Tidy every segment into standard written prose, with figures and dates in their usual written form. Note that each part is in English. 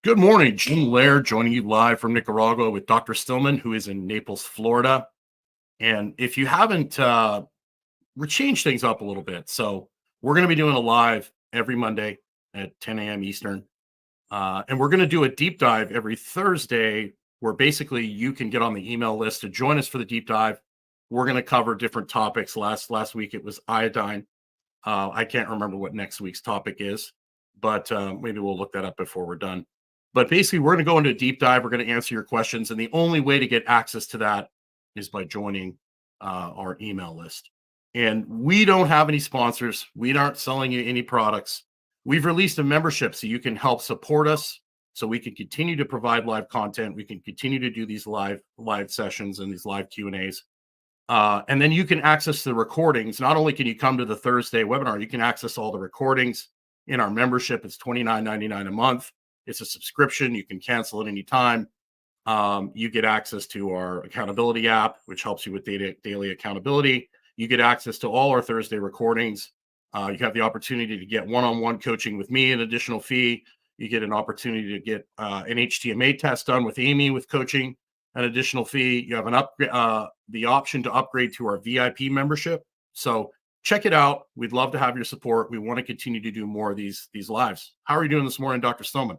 Good morning, Jim Laird joining you live from Nicaragua with Dr. Stillman, who is in Naples, Florida. And if you haven't, we're changed things up a little bit. So we're going to be doing a live every Monday at 10 a.m. Eastern. And we're going to do a deep dive every Thursday where basically you can get on the email list to join us for the deep dive. We're going to cover different topics. Last week it was iodine. I can't remember what next week's topic is, but maybe we'll look that up before we're done. But basically, we're going to go into a deep dive. We're going to answer your questions. And the only way to get access to that is by joining our email list. And we don't have any sponsors. We aren't selling you any products. We've released a membership so you can help support us, so we can continue to provide live content. We can continue to do these live sessions and these live Q&As. And then you can access the recordings. Not only can you come to the Thursday webinar, you can access all the recordings in our membership. It's $29.99 a month. It's a subscription. You can cancel at any time. You get access to our accountability app, which helps you with daily accountability. You get access to all our Thursday recordings. You have the opportunity to get one-on-one coaching with me, an additional fee. You get an opportunity to get an HTMA test done with Amy with coaching, an additional fee. You have the option to upgrade to our VIP membership. So check it out. We'd love to have your support. We want to continue to do more of these lives. How are you doing this morning, Dr. Stillman?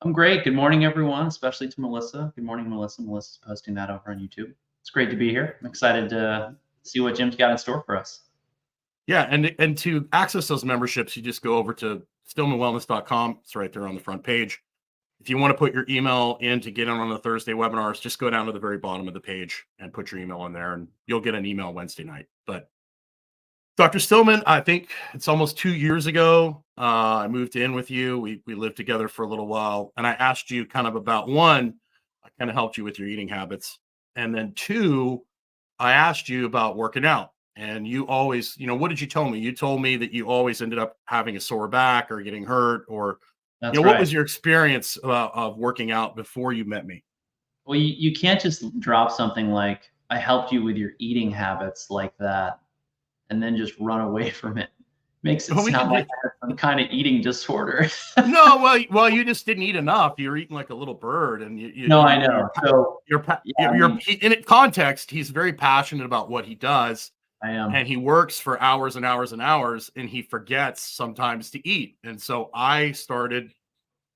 I'm great. Good morning, everyone, especially to Melissa. Good morning, Melissa. Melissa's posting that over on YouTube. It's great to be here. I'm excited to see what Jim's got in store for us. Yeah, and to access those memberships, you just go over to stillmanwellness.com. It's right there on the front page. If you want to put your email in to get in on the Thursday webinars, just go down to the very bottom of the page and put your email in there, and you'll get an email Wednesday night. But Dr. Stillman, I think it's almost 2 years ago. I moved in with you. We lived together for a little while, and I asked you kind of about one, I kind of helped you with your eating habits. And then two, I asked you about working out. And you always, what did you tell me? You told me that you always ended up having a sore back or getting hurt, or That's what right. was your experience of working out before you met me? Well, you can't just drop something like, I helped you with your eating habits like that, and then just run away from it. Makes it sound like I have some kind of eating disorder. No, well, you just didn't eat enough. You're eating like a little bird, and I know. So in context, he's very passionate about what he does. I am, and he works for hours and hours and hours, and he forgets sometimes to eat. And so I started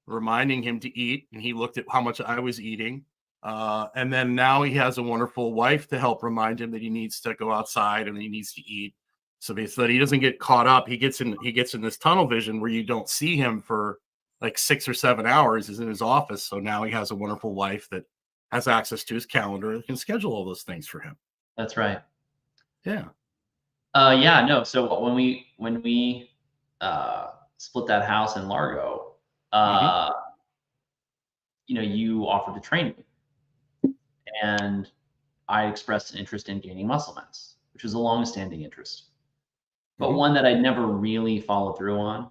reminding him to eat, and he looked at how much I was eating. And then now he has a wonderful wife to help remind him that he needs to go outside and he needs to eat. So that he doesn't get caught up. He gets in this tunnel vision where you don't see him for like 6 or 7 hours. He's in his office. So now he has a wonderful wife that has access to his calendar and can schedule all those things for him. That's right. Yeah. No. So when we split that house in Largo, you offered to train me, and I expressed an interest in gaining muscle mass, which was a long-standing interest, but one that I'd never really followed through on.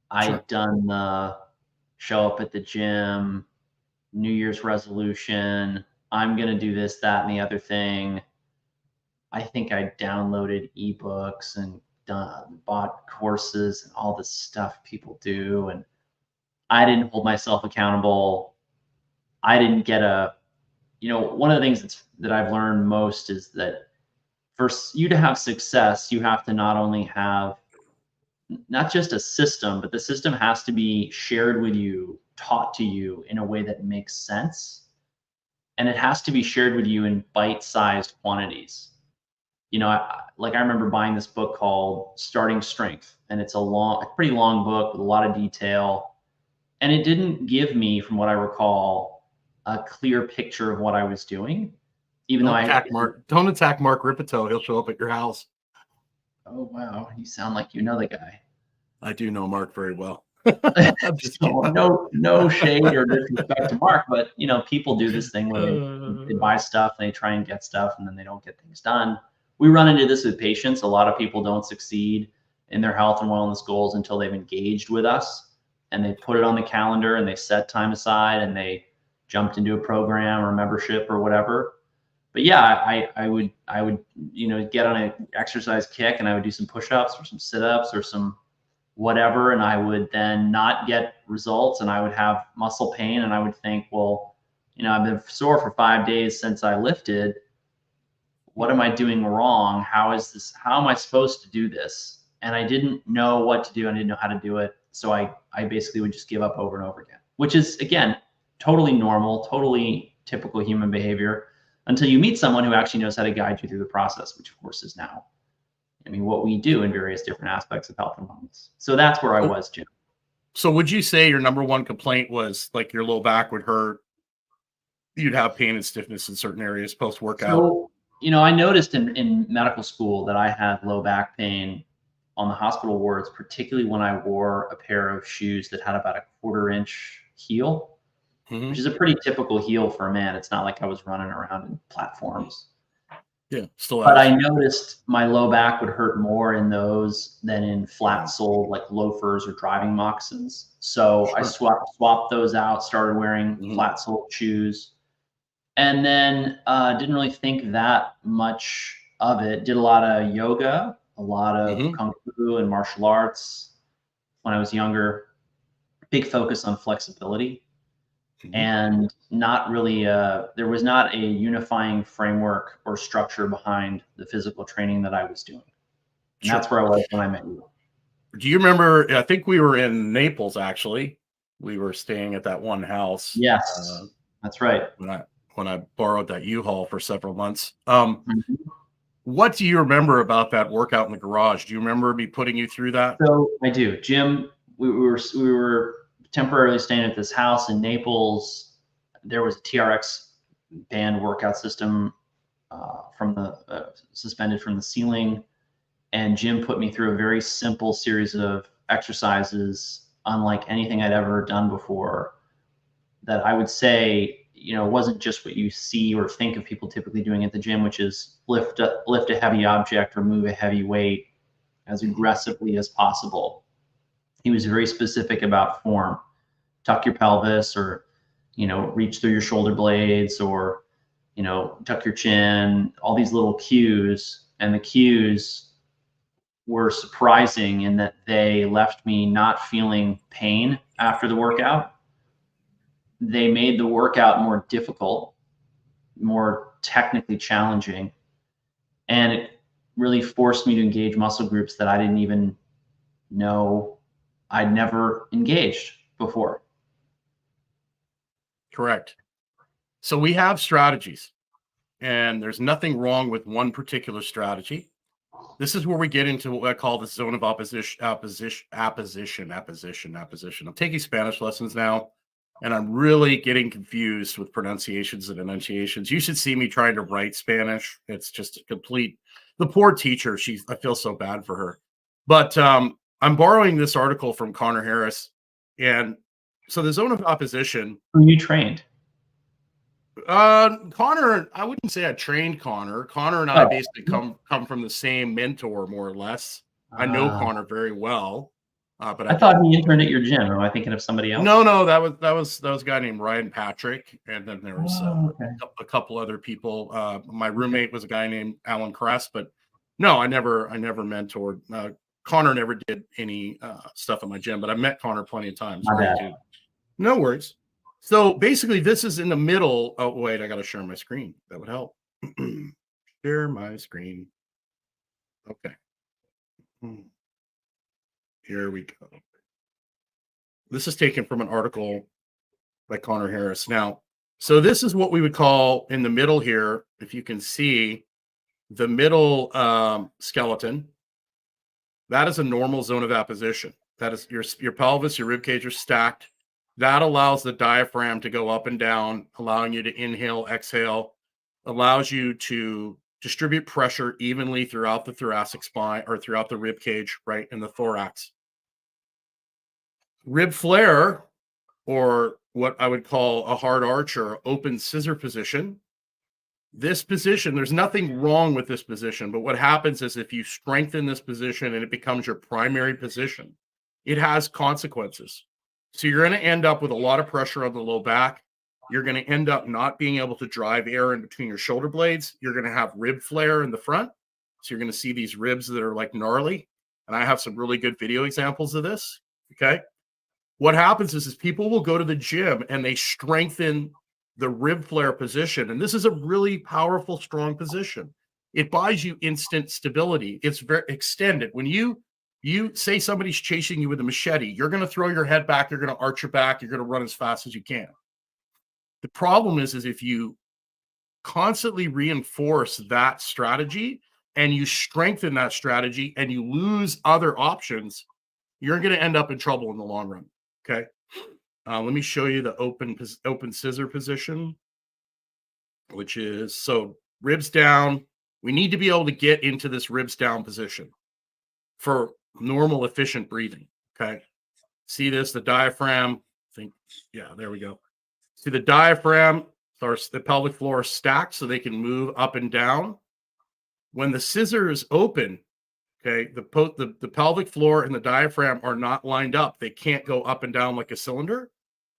I'd done the show up at the gym, New Year's resolution, I'm going to do this, that, and the other thing. I think I downloaded ebooks and bought courses and all this stuff people do. And I didn't hold myself accountable. I didn't get one of the things that I've learned most is that for you to have success, you have to not only have not just a system, but the system has to be shared with you, taught to you in a way that makes sense. And it has to be shared with you in bite-sized quantities. I remember buying this book called Starting Strength, and it's a pretty long book with a lot of detail. And it didn't give me, from what I recall, a clear picture of what I was doing. Don't attack Mark Ripito. He'll show up at your house. Oh, wow. You sound like you know the guy. I do know Mark very well. No shade or disrespect to Mark, but people do this thing where they buy stuff and they try and get stuff and then they don't get things done. We run into this with patients. A lot of people don't succeed in their health and wellness goals until they've engaged with us and they put it on the calendar and they set time aside and they jumped into a program or membership or whatever. But yeah, I would get on an exercise kick and I would do some push-ups or some sit-ups or some whatever, and I would then not get results, and I would have muscle pain, and I would think, well, I've been sore for 5 days since I lifted. What am I doing wrong? How am I supposed to do this? And I didn't know what to do. I didn't know how to do it. So I basically would just give up over and over again, which is, again, totally normal, totally typical human behavior until you meet someone who actually knows how to guide you through the process, which of course is now, what we do in various different aspects of health and wellness. So that's where I was, Jim. So would you say your number one complaint was like your low back would hurt? You'd have pain and stiffness in certain areas post-workout? So, I noticed in medical school that I had low back pain on the hospital wards, particularly when I wore a pair of shoes that had about a 1/4-inch heel, which is a pretty typical heel for a man. It's not like I was running around in platforms. Yeah, still. But I noticed my low back would hurt more in those than in flat-soled like loafers or driving moccasins. So I swapped those out, started wearing flat-soled shoes, and then didn't really think that much of it. Did a lot of yoga, a lot of kung fu and martial arts when I was younger. Big focus on flexibility. And not really, there was not a unifying framework or structure behind the physical training that I was doing. And that's where I was when I met you. Do you remember, I think we were in Naples, actually. We were staying at that one house. Yes, that's right. When I borrowed that U-Haul for several months. What do you remember about that workout in the garage? Do you remember me putting you through that? So I do. Jim, we were temporarily staying at this house in Naples. There was a TRX band workout system suspended from the ceiling. And Jim put me through a very simple series of exercises, unlike anything I'd ever done before, that I would say, wasn't just what you see or think of people typically doing at the gym, which is lift a heavy object or move a heavy weight as aggressively as possible. He was very specific about form. Tuck your pelvis, or, reach through your shoulder blades, or, tuck your chin, all these little cues. And the cues were surprising in that they left me not feeling pain after the workout. They made the workout more difficult, more technically challenging. And it really forced me to engage muscle groups that I didn't even know I'd never engaged before. Correct. So we have strategies, and there's nothing wrong with one particular strategy. This is where we get into what I call the zone of opposition. I'm taking Spanish lessons now, and I'm really getting confused with pronunciations and enunciations. You should see me trying to write Spanish. It's just a complete, the poor teacher, I feel so bad for her. But I'm borrowing this article from Connor Harris. And so the zone of opposition. Who you trained? Connor, I wouldn't say I trained Connor. Connor and I basically come from the same mentor, more or less. I know Connor very well. But I thought he interned at your gym. Am I thinking of somebody else? No, that was a guy named Ryan Patrick, and then there was a couple other people. My roommate was a guy named Alan Kress, but no, I never mentored. Connor never did any stuff at my gym, but I met Connor plenty of times. No worries. So basically, this is in the middle. Oh wait, I got to share my screen. That would help. Share my screen. Okay. Here we go. This is taken from an article by Connor Harris. Now, so this is what we would call in the middle here, if you can see the middle skeleton. That is a normal zone of apposition. That is your pelvis, your rib cage are stacked. That allows the diaphragm to go up and down, allowing you to inhale, exhale, allows you to distribute pressure evenly throughout the thoracic spine or throughout the rib cage, right in the thorax. Rib flare, or what I would call a hard arch or open scissor position. This position, there's nothing wrong with this position, but what happens is if you strengthen this position and it becomes your primary position, it has consequences. So you're going to end up with a lot of pressure on the low back. You're going to end up not being able to drive air in between your shoulder blades. You're going to have rib flare in the front. So you're going to see these ribs that are like gnarly. And I have some really good video examples of this. Okay. What happens is people will go to the gym and they strengthen the rib flare position. And this is a really powerful, strong position. It buys you instant stability. It's very extended. When you say somebody's chasing you with a machete, you're going to throw your head back, you're going to arch your back, you're going to run as fast as you can. The problem is if you constantly reinforce that strategy and you strengthen that strategy and you lose other options, you're going to end up in trouble in the long run. Okay. Let me show you the open scissor position, which is, so ribs down. We need to be able to get into this ribs down position for normal, efficient breathing. Okay. See this, the diaphragm, yeah, there we go. See the diaphragm, or the pelvic floor is stacked so they can move up and down. When the scissor is open, okay, the pelvic floor and the diaphragm are not lined up. They can't go up and down like a cylinder.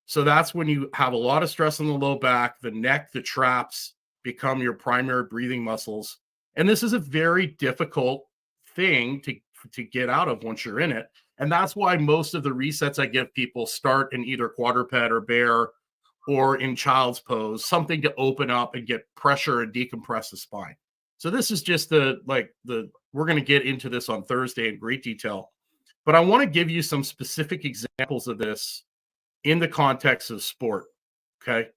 So that's when you have a lot of stress on the low back, the neck, the traps become your primary breathing muscles. And this is a very difficult thing to get out of once you're in it. And that's why most of the resets I give people start in either quadruped or bear or in child's pose, something to open up and get pressure and decompress the spine. So this is just we're going to get into this on Thursday in great detail, but I want to give you some specific examples of this in the context of sport. Okay.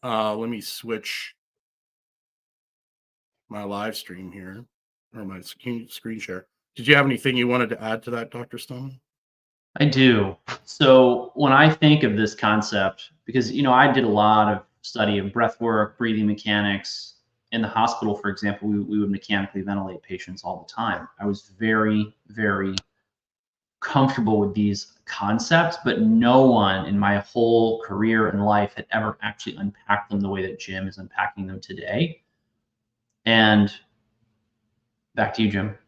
Let me switch my live stream here, or my screen share. Did you have anything you wanted to add to that, Dr. Stillman? I do. So when I think of this concept, because, I did a lot of study of breath work, breathing mechanics. In the hospital, for example, we would mechanically ventilate patients all the time. I was very, very comfortable with these concepts, but no one in my whole career and life had ever actually unpacked them the way that Jim is unpacking them today. And back to you, Jim.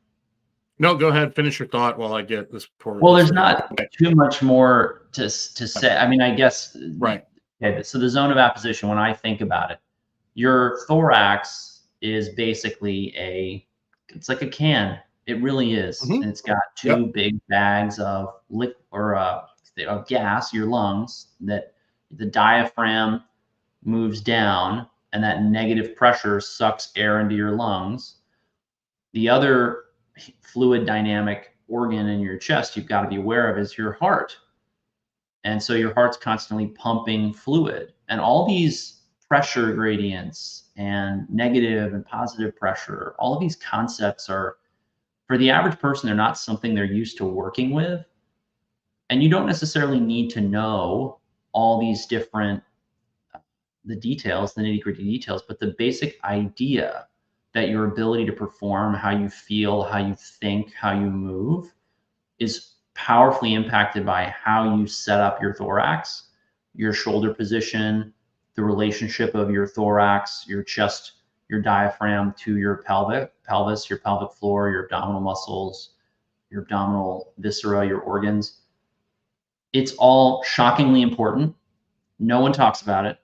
No, go ahead. Finish your thought while I get this report. Well, there's not too much more to say. I mean, I guess. Right. Okay, so the zone of apposition, when I think about it, your thorax is basically it's like a can. It really is. Mm-hmm. And it's got two big bags of of gas, your lungs, that the diaphragm moves down and that negative pressure sucks air into your lungs. The other fluid dynamic organ in your chest you've got to be aware of is your heart. And so your heart's constantly pumping fluid, and all these pressure gradients and negative and positive pressure, all of these concepts are, for the average person, they're not something they're used to working with. And you don't necessarily need to know all these different, the details, the nitty-gritty details, but the basic idea that your ability to perform, how you feel, how you think, how you move is powerfully impacted by how you set up your thorax, your shoulder position, the relationship of your thorax, your chest, your diaphragm to your pelvis, your pelvic floor, your abdominal muscles, your abdominal viscera, your organs. It's all shockingly important. No one talks about it.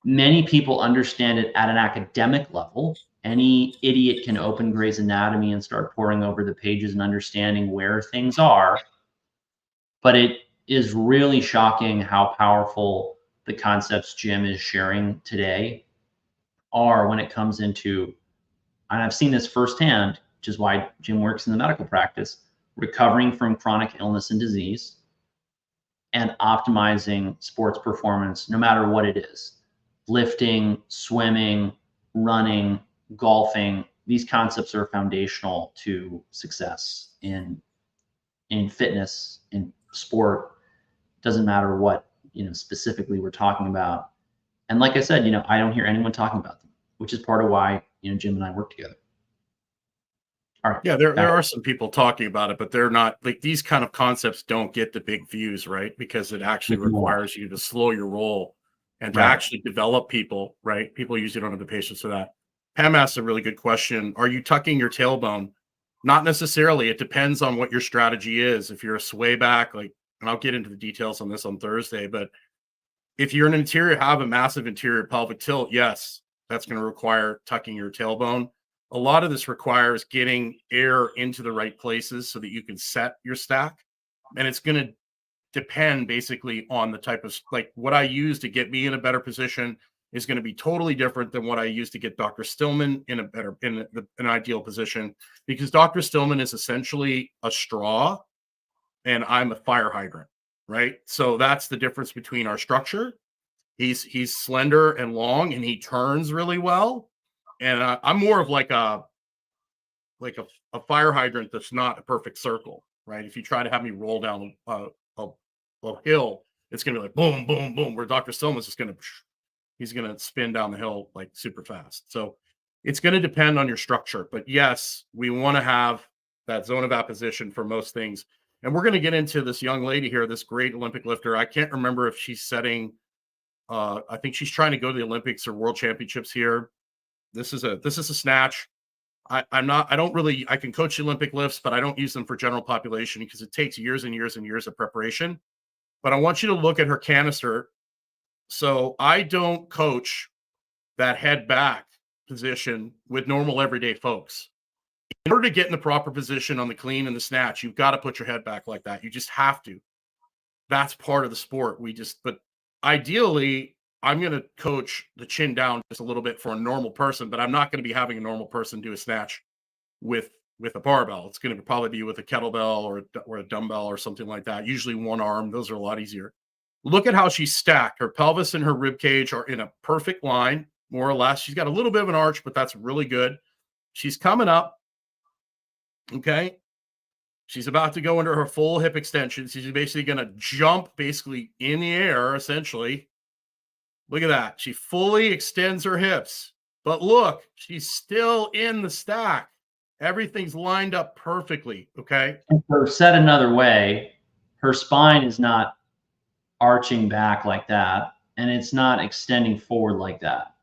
Many people understand it at an academic level. Any idiot can open Gray's Anatomy and start poring over the pages and understanding where things are. But it is really shocking how powerful the concepts Jim is sharing today are when it comes into, and I've seen this firsthand, which is why Jim works in the medical practice, recovering from chronic illness and disease and optimizing sports performance, no matter what it is. Lifting, swimming, running, golfing, these concepts are foundational to success in fitness, in sport. Doesn't matter what, specifically we're talking about. And like I said, I don't hear anyone talking about them, which is part of why, Jim and I work together. All right. Yeah, there are some people talking about it, but they're not, like, these kind of concepts don't get the big views, right? Because it actually requires you to slow your roll and to actually develop people, right? People usually don't have the patience for that. Pam asked a really good question. Are you tucking your tailbone? Not necessarily. It depends on what your strategy is. If you're a sway back, and I'll get into the details on this on Thursday, but if you're an have a massive interior pelvic tilt, yes, that's going to require tucking your tailbone. a lot of this requires getting air into the right places so that you can set your stack. And it's going to depend basically on the type of, like, what I use to get me in a better position is going to be totally different than what I use to get Dr. Stillman in a better, in an ideal position, because Dr. Stillman is essentially a straw and I'm a fire hydrant, right? So that's the difference between our structure. He's slender and long, and he turns really well. And I'm more of like a fire hydrant that's not a perfect circle, right? If you try to have me roll down a hill, it's gonna be like boom, boom, boom. Where Dr. Stillman's just he's gonna spin down the hill like super fast. So it's gonna depend on your structure. But yes, we want to have that zone of apposition for most things. And we're gonna get into this young lady here, this great Olympic lifter. I can't remember if she's setting. I think she's trying to go to the Olympics or World Championships here. This is a snatch. I can coach the Olympic lifts, but I don't use them for general population because it takes years and years and years of preparation. But I want you to look at her canister. So I don't coach that head back position with normal everyday folks. In order to get in the proper position on the clean and the snatch, you've got to put your head back like that. You just have to. That's part of the sport. But ideally, I'm going to coach the chin down just a little bit for a normal person, but I'm not going to be having a normal person do a snatch with a barbell. It's going to probably be with a kettlebell or a dumbbell or something like that. Usually one arm. Those are a lot easier. Look at how she's stacked. Her pelvis and her rib cage are in a perfect line, more or less. She's got a little bit of an arch, but that's really good. She's coming up. Okay. She's about to go into her full hip extension. She's basically going to jump basically in the air, essentially. Look at that. She fully extends her hips. But look, she's still in the stack. Everything's lined up perfectly, okay? So said another way, her spine is not arching back like that, and it's not extending forward like that.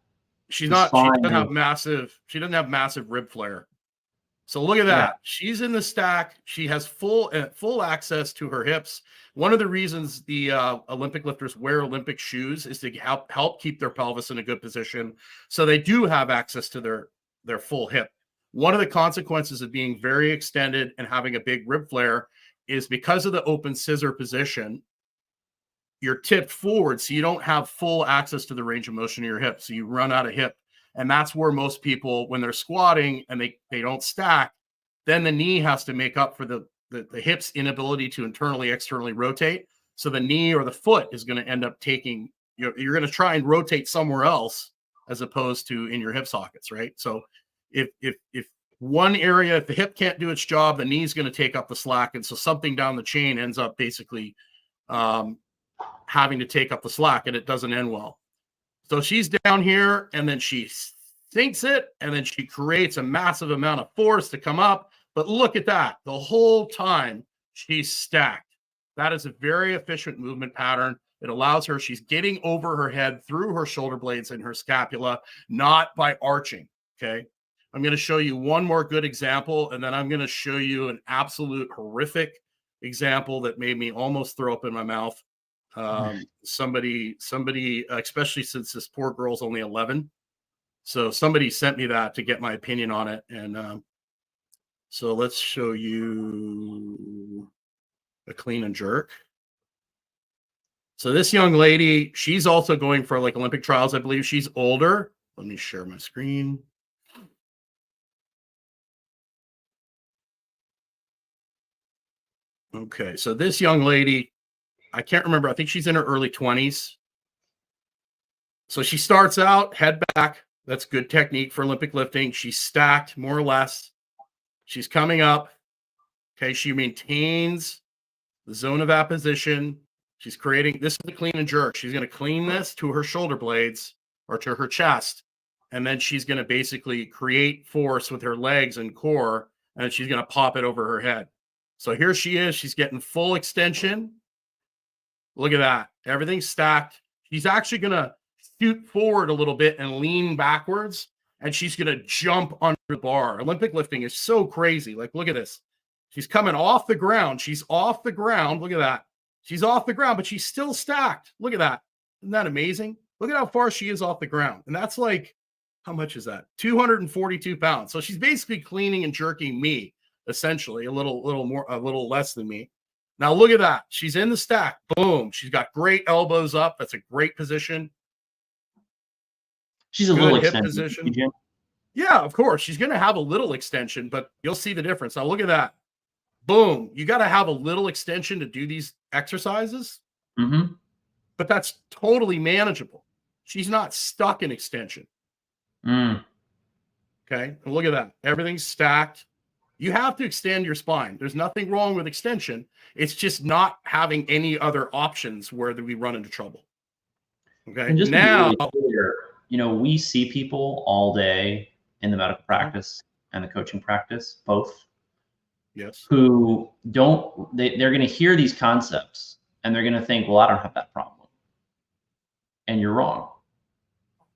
She doesn't have massive rib flare. So look at that. Yeah. She's in the stack. She has full access to her hips. One of the reasons the Olympic lifters wear Olympic shoes is to help keep their pelvis in a good position. So they do have access to their full hip. One of the consequences of being very extended and having a big rib flare is because of the open scissor position, you're tipped forward. So you don't have full access to the range of motion of your hip. So you run out of hip. And that's where most people, when they're squatting and they don't stack, then the knee has to make up for the hip's inability to externally rotate. So the knee or the foot is going to end up taking, you're going to try and rotate somewhere else as opposed to in your hip sockets, right? So if one area, if the hip can't do its job, the knee's going to take up the slack. And so something down the chain ends up basically having to take up the slack, and it doesn't end well. So she's down here, and then she sinks it, and then she creates a massive amount of force to come up. But look at that. The whole time she's stacked. That is a very efficient movement pattern. It allows her, she's getting over her head through her shoulder blades and her scapula, not by arching, okay? I'm going to show you one more good example, and then I'm going to show you an absolute horrific example that made me almost throw up in my mouth. Somebody, especially since this poor girl's only 11. So somebody sent me that to get my opinion on it. And so let's show you a clean and jerk. So this young lady, she's also going for like Olympic trials. I believe she's older. Let me share my screen. Okay. So this young lady, I can't remember. I think she's in her early 20s. So she starts out head back. That's good technique for Olympic lifting. She's stacked more or less. She's coming up. Okay. She maintains the zone of apposition. She's creating, this is the clean and jerk. She's going to clean this to her shoulder blades or to her chest. And then she's going to basically create force with her legs and core. And she's going to pop it over her head. So here she is. She's getting full extension. Look at that. Everything's stacked. She's actually going to shoot forward a little bit and lean backwards. And she's going to jump under the bar. Olympic lifting is so crazy. Like, look at this. She's coming off the ground. She's off the ground. Look at that. She's off the ground, but she's still stacked. Look at that. Isn't that amazing? Look at how far she is off the ground. And that's like how much is that? 242 pounds. So she's basically cleaning and jerking me, essentially, a little less than me. Now look at that. She's in the stack. Boom. She's got great elbows up. That's a great position. She's a Good little hip extended. position. Yeah, of course. She's going to have a little extension, but you'll see the difference. Now look at that. Boom. You got to have a little extension to do these exercises, but that's totally manageable. She's not stuck in extension. Okay. And look at that. Everything's stacked. You have to extend your spine. There's nothing wrong with extension. It's just not having any other options where we run into trouble. Okay. And just now, to be really clear, you know, we see people all day in the medical practice and the coaching practice, both. Yes. Who don't, they're going to hear these concepts and they're going to think, well, I don't have that problem. And you're wrong.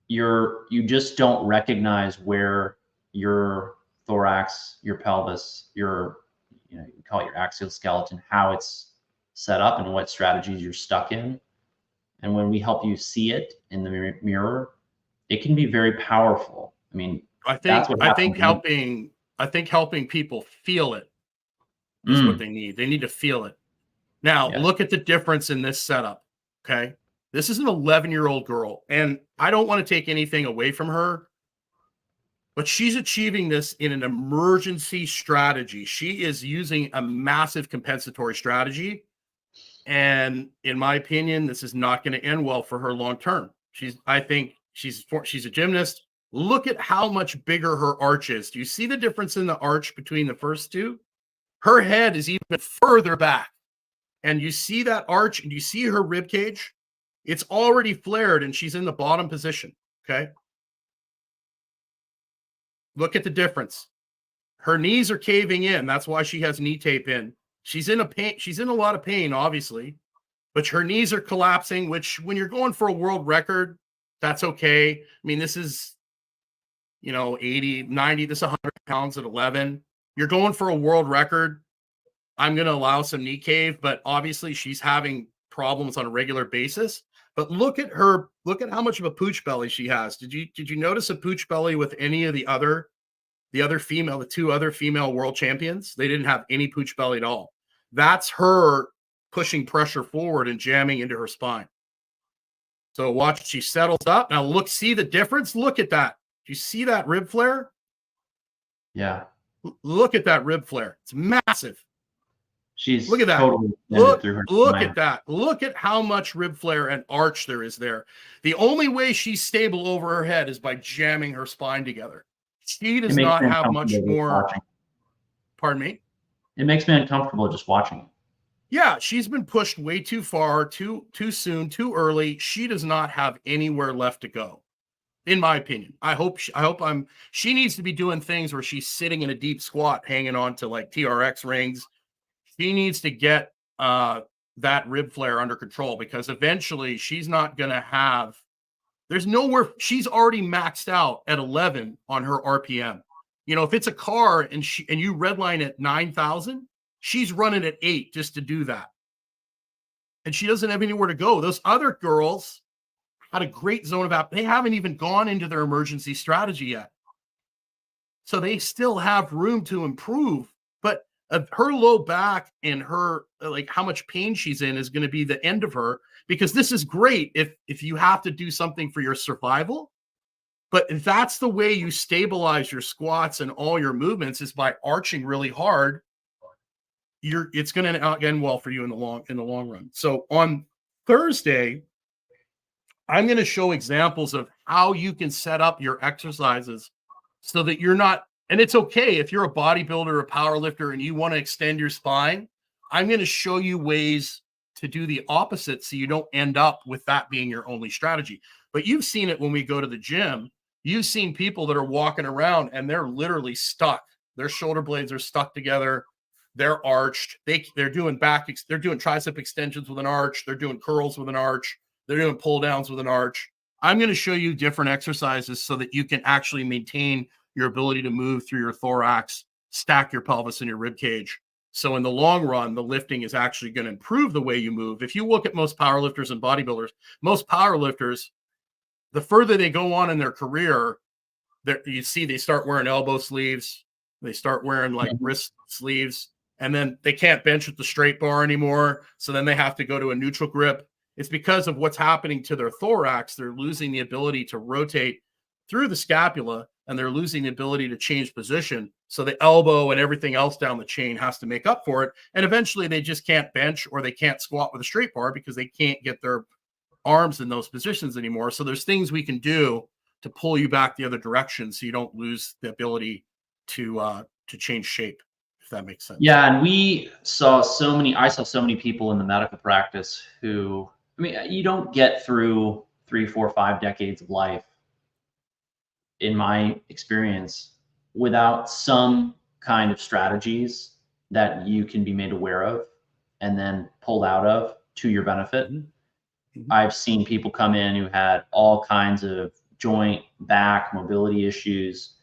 You just don't recognize where your thorax, your pelvis, you call it your axial skeleton, how it's set up and what strategies you're stuck in. And when we help you see it in the mirror, it can be very powerful. I mean, I think helping people feel it is what they need. They need to feel it. Now, look at the difference in this setup. Okay. This is an 11-year-old girl, and I don't want to take anything away from her, but she's achieving this in an emergency strategy. She is using a massive compensatory strategy. And in my opinion, this is not going to end well for her long term. I think she's a gymnast. Look at how much bigger her arch is. Do you see the difference in the arch between the first two? Her head is even further back. And you see that arch and you see her rib cage. It's already flared and she's in the bottom position. Okay. Look at the difference. Her knees are caving in. That's why she has knee tape in. She's in a lot of pain, obviously, but her knees are collapsing, which when you're going for a world record, that's okay. I mean, this is, 80, 90, this is 100 pounds at 11. You're going for a world record. I'm going to allow some knee cave, but obviously she's having problems on a regular basis. But look at how much of a pooch belly she has. Did you notice a pooch belly with any of the two other female world champions? They didn't have any pooch belly at all. That's her pushing pressure forward and jamming into her spine. So watch, she settles up. Now see the difference? Look at that. Do you see that rib flare? Yeah. Look at that rib flare. It's massive. Look at that. Totally look at that. Look at how much rib flare and arch there is there. The only way she's stable over her head is by jamming her spine together. She does not have much more. Pardon me? It makes me uncomfortable just watching it. Yeah, she's been pushed way too far, too soon, too early. She does not have anywhere left to go, in my opinion. She needs to be doing things where she's sitting in a deep squat, hanging on to like TRX rings. She needs to get that rib flare under control, because eventually she's not going to have. There's nowhere. She's already maxed out at 11 on her RPM. If it's a car and you redline at 9,000, she's running at 8 just to do that. And she doesn't have anywhere to go. Those other girls had a great zone of app. They haven't even gone into their emergency strategy yet. So they still have room to improve. But her low back and her, like, how much pain she's in is going to be the end of her, because this is great if you have to do something for your survival. But if that's the way you stabilize your squats and all your movements, is by arching really hard, it's going to end well for you in the long run. So on Thursday, I'm going to show examples of how you can set up your exercises so that you're not, and it's okay if you're a bodybuilder or a power lifter and you want to extend your spine. I'm going to show you ways to do the opposite so you don't end up with that being your only strategy. But you've seen it when we go to the gym. You've seen people that are walking around and they're literally stuck. Their shoulder blades are stuck together. They're arched. They're doing they're doing tricep extensions with an arch. They're doing curls with an arch. They're doing pull downs with an arch. I'm going to show you different exercises so that you can actually maintain your ability to move through your thorax, stack your pelvis and your rib cage. So in the long run, the lifting is actually going to improve the way you move. If you look at most powerlifters and bodybuilders, most powerlifters, the further they go on in their career, you see they start wearing elbow sleeves, they start wearing like wrist sleeves, and then they can't bench with the straight bar anymore. So then they have to go to a neutral grip. It's because of what's happening to their thorax. They're losing the ability to rotate through the scapula, and they're losing the ability to change position. So the elbow and everything else down the chain has to make up for it. And eventually they just can't bench, or they can't squat with a straight bar because they can't get their arms in those positions anymore. So there's things we can do to pull you back the other direction so you don't lose the ability to change shape, if that makes sense. Yeah, and I saw so many people in the medical practice who, I mean, you don't get through 3, 4, 5 decades of life, in my experience, without some kind of strategies that you can be made aware of and then pulled out of to your benefit. I've seen people come in who had all kinds of joint, back, mobility issues.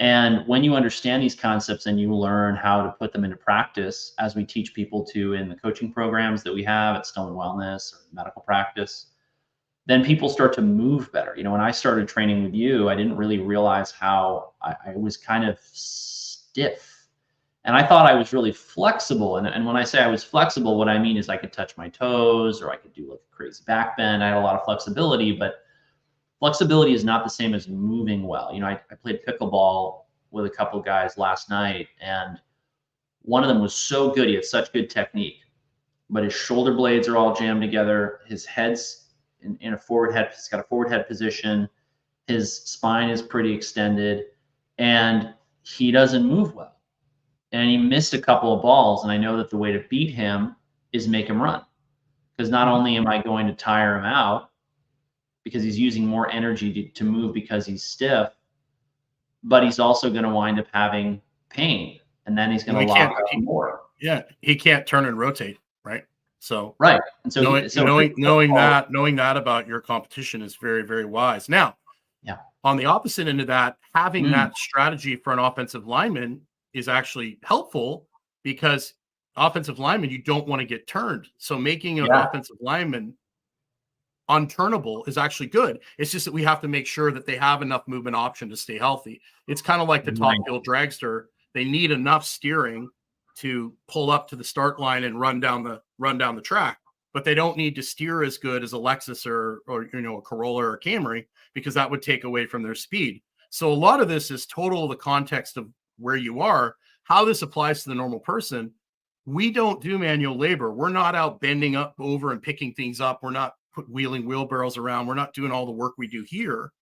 And when you understand these concepts and you learn how to put them into practice, as we teach people to in the coaching programs that we have at Stillman Wellness or medical practice, then people start to move better. When I started training with you, I didn't really realize how I was kind of stiff. And I thought I was really flexible. And when I say I was flexible, what I mean is I could touch my toes, or I could do like a crazy back bend. I had a lot of flexibility, but flexibility is not the same as moving well. I played pickleball with a couple of guys last night, and one of them was so good. He had such good technique, but his shoulder blades are all jammed together. His head's in a forward head. He's got a forward head position. His spine is pretty extended, and he doesn't move well. And he missed a couple of balls. And I know that the way to beat him is make him run, because not only am I going to tire him out because he's using more energy to move because he's stiff, but he's also going to wind up having pain, and then he's going to lock up more. Yeah, he can't turn and rotate, right? So right, and so knowing that about your competition is very, very wise. Now, on the opposite end of that, having that strategy for an offensive lineman is actually helpful, because offensive lineman, you don't want to get turned. So making an offensive lineman unturnable is actually good. It's just that we have to make sure that they have enough movement option to stay healthy. It's kind of like the top hill dragster. They need enough steering to pull up to the start line and run down the track, but they don't need to steer as good as a Lexus or a Corolla or a Camry, because that would take away from their speed. So a lot of this is total the context of where you are, how this applies to the normal person. We don't do manual labor. We're not out bending up over and picking things up. We're not wheeling wheelbarrows around. We're not doing all the work we do here.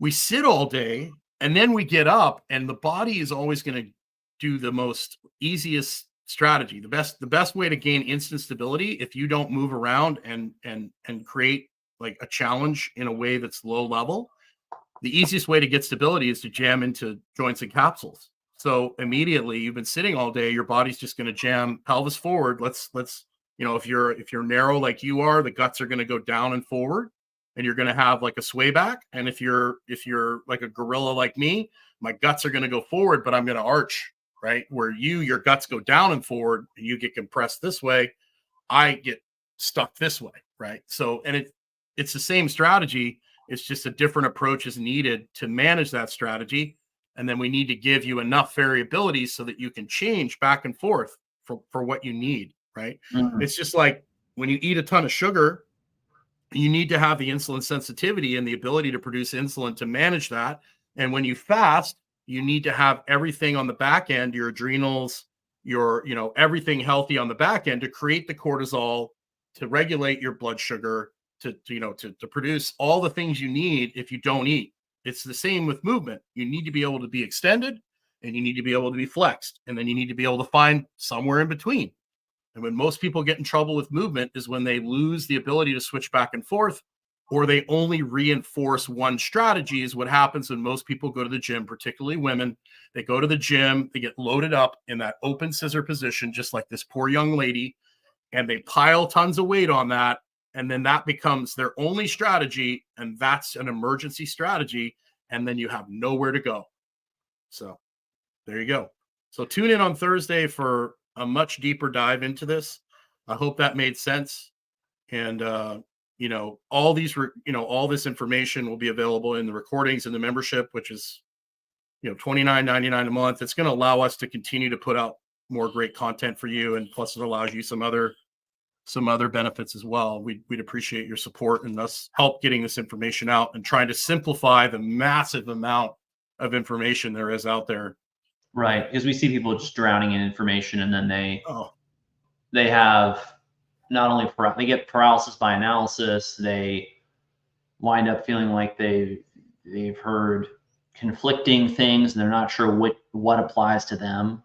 We sit all day, and then we get up, and the body is always going to do the most easiest strategy. The best way to gain instant stability, if you don't move around and create like a challenge in a way that's low level, the easiest way to get stability is to jam into joints and capsules. So immediately, you've been sitting all day, your body's just going to jam pelvis forward. Let's if you're narrow like you are, the guts are going to go down and forward, and you're going to have like a sway back. And if you're like a gorilla like me, my guts are going to go forward, but I'm going to arch, right? Where your guts go down and forward, and you get compressed this way, I get stuck this way, right? So, and it's the same strategy. It's just a different approach is needed to manage that strategy. And then we need to give you enough variability so that you can change back and forth for what you need, right? It's just like when you eat a ton of sugar, you need to have the insulin sensitivity and the ability to produce insulin to manage that. And when you fast, you need to have everything on the back end, your adrenals, your, everything healthy on the back end to create the cortisol, to regulate your blood sugar, to produce all the things you need if you don't eat. It's the same with movement. You need to be able to be extended, and you need to be able to be flexed, and then you need to be able to find somewhere in between. And when most people get in trouble with movement is when they lose the ability to switch back and forth, or they only reinforce one strategy. Is what happens when most people go to the gym, particularly women. They go to the gym, they get loaded up in that open scissor position, just like this poor young lady, and they pile tons of weight on that. And then that becomes their only strategy, and that's an emergency strategy. And then you have nowhere to go. So there you go. So tune in on Thursday for a much deeper dive into this. I hope that made sense. And all these, all this information will be available in the recordings and the membership, which is, $29.99 a month. It's going to allow us to continue to put out more great content for you. And plus it allows you some other benefits as well. We'd appreciate your support and us help getting this information out and trying to simplify the massive amount of information there is out there. Right. Because we see people just drowning in information, and then Oh, they have not only they get paralysis by analysis, they wind up feeling like they've heard conflicting things and they're not sure what applies to them.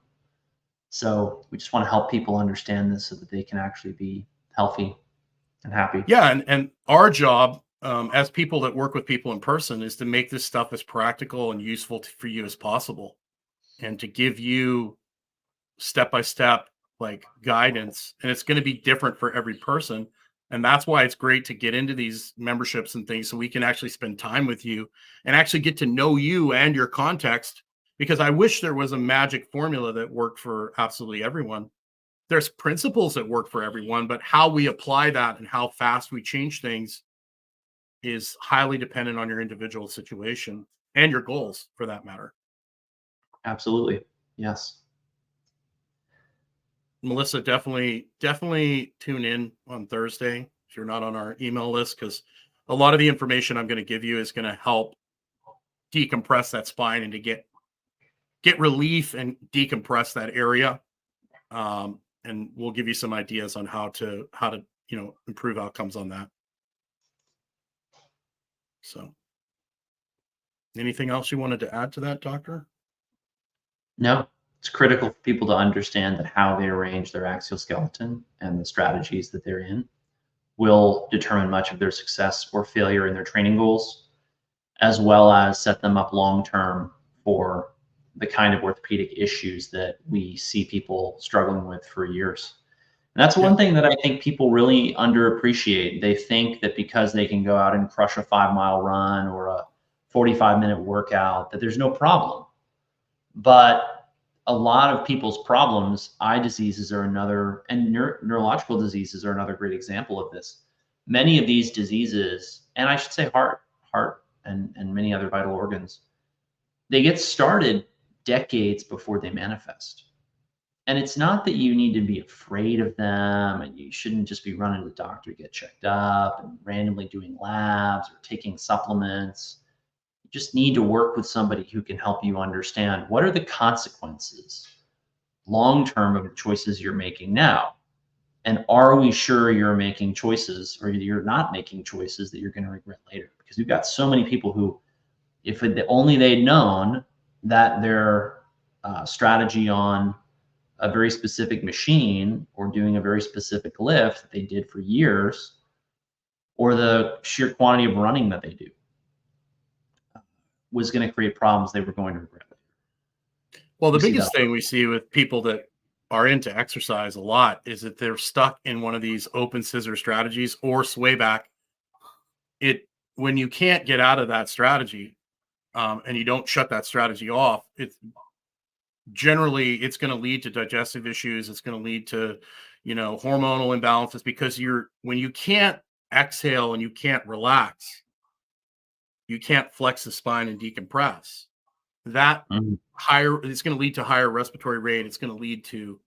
So we just want to help people understand this so that they can actually be healthy and happy. yeah. And our job as people that work with people in person is to make this stuff as practical and useful for you as possible, and to give you step-by-step like guidance. And it's going to be different for every person. And that's why it's great to get into these memberships and things so we can actually spend time with you and actually get to know you and your context, because I wish there was a magic formula that worked for absolutely everyone. There's principles that work for everyone, but how we apply that and how fast we change things is highly dependent on your individual situation and your goals for that matter. Absolutely. Yes. Melissa, definitely tune in on Thursday if you're not on our email list, because a lot of the information I'm going to give you is going to help decompress that spine and to get relief and decompress that area. And we'll give you some ideas on how to improve outcomes on that. So anything else you wanted to add to that, doctor? No, it's critical for people to understand that how they arrange their axial skeleton and the strategies that they're in will determine much of their success or failure in their training goals, as well as set them up long-term for the kind of orthopedic issues that we see people struggling with for years. And that's one thing that I think people really underappreciate. They think that because they can go out and crush a 5-mile run or a 45-minute workout, that there's no problem. But a lot of people's problems, eye diseases are another, and neurological diseases are another great example of this. Many of these diseases, and I should say heart and many other vital organs, they get started decades before they manifest. And it's not that you need to be afraid of them and you shouldn't just be running to the doctor to get checked up and randomly doing labs or taking supplements. You just need to work with somebody who can help you understand what are the consequences long-term of the choices you're making now. And are we sure you're making choices or you're not making choices that you're going to regret later? Because we've got so many people who, if only they'd known that their strategy on a very specific machine or doing a very specific lift that they did for years, or the sheer quantity of running that they do, was going to create problems they were going to regret. Well, the biggest thing we see with people that are into exercise a lot is that they're stuck in one of these open scissor strategies or sway back. When you can't get out of that strategy, and you don't shut that strategy off, it's generally going to lead to digestive issues. It's going to lead to, hormonal imbalances, because when you can't exhale and you can't relax, you can't flex the spine and decompress. That it's going to lead to higher respiratory rate. It's going to lead to,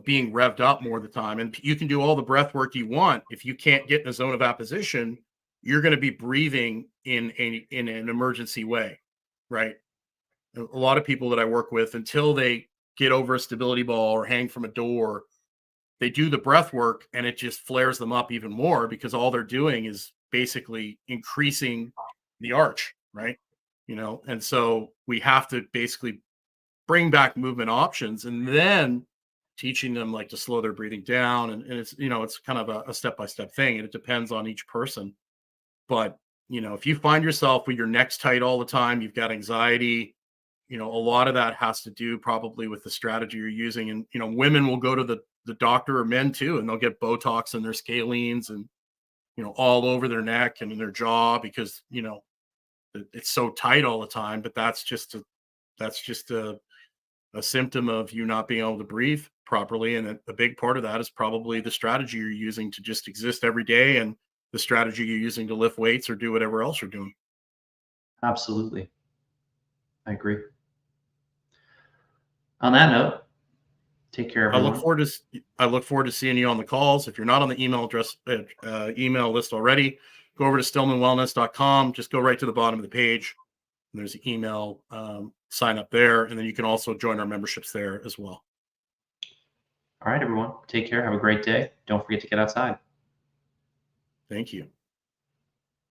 being revved up more of the time. And you can do all the breath work you want. If you can't get in a zone of apposition, you're going to be breathing in an emergency way, right? A lot of people that I work with, until they get over a stability ball or hang from a door, they do the breath work and it just flares them up even more, because all they're doing is basically increasing the arch, right? And so we have to basically bring back movement options and then teaching them like to slow their breathing down. And it's, it's kind of a step-by-step thing, and it depends on each person. But, if you find yourself with your neck's tight all the time, you've got anxiety, a lot of that has to do probably with the strategy you're using. And, women will go to the doctor, or men too, and they'll get Botox in their scalenes and, all over their neck and in their jaw, because, it's so tight all the time. But that's just a symptom of you not being able to breathe properly. And a big part of that is probably the strategy you're using to just exist every day and the strategy you're using to lift weights or do whatever else you're doing. Absolutely. I agree. On that note, take care, everyone. I look forward to seeing you on the calls. If you're not on the email list already, go over to stillmanwellness.com. Just go right to the bottom of the page. And there's an email sign up there, and then you can also join our memberships there as well. All right, everyone. Take care. Have a great day. Don't forget to get outside. Thank you.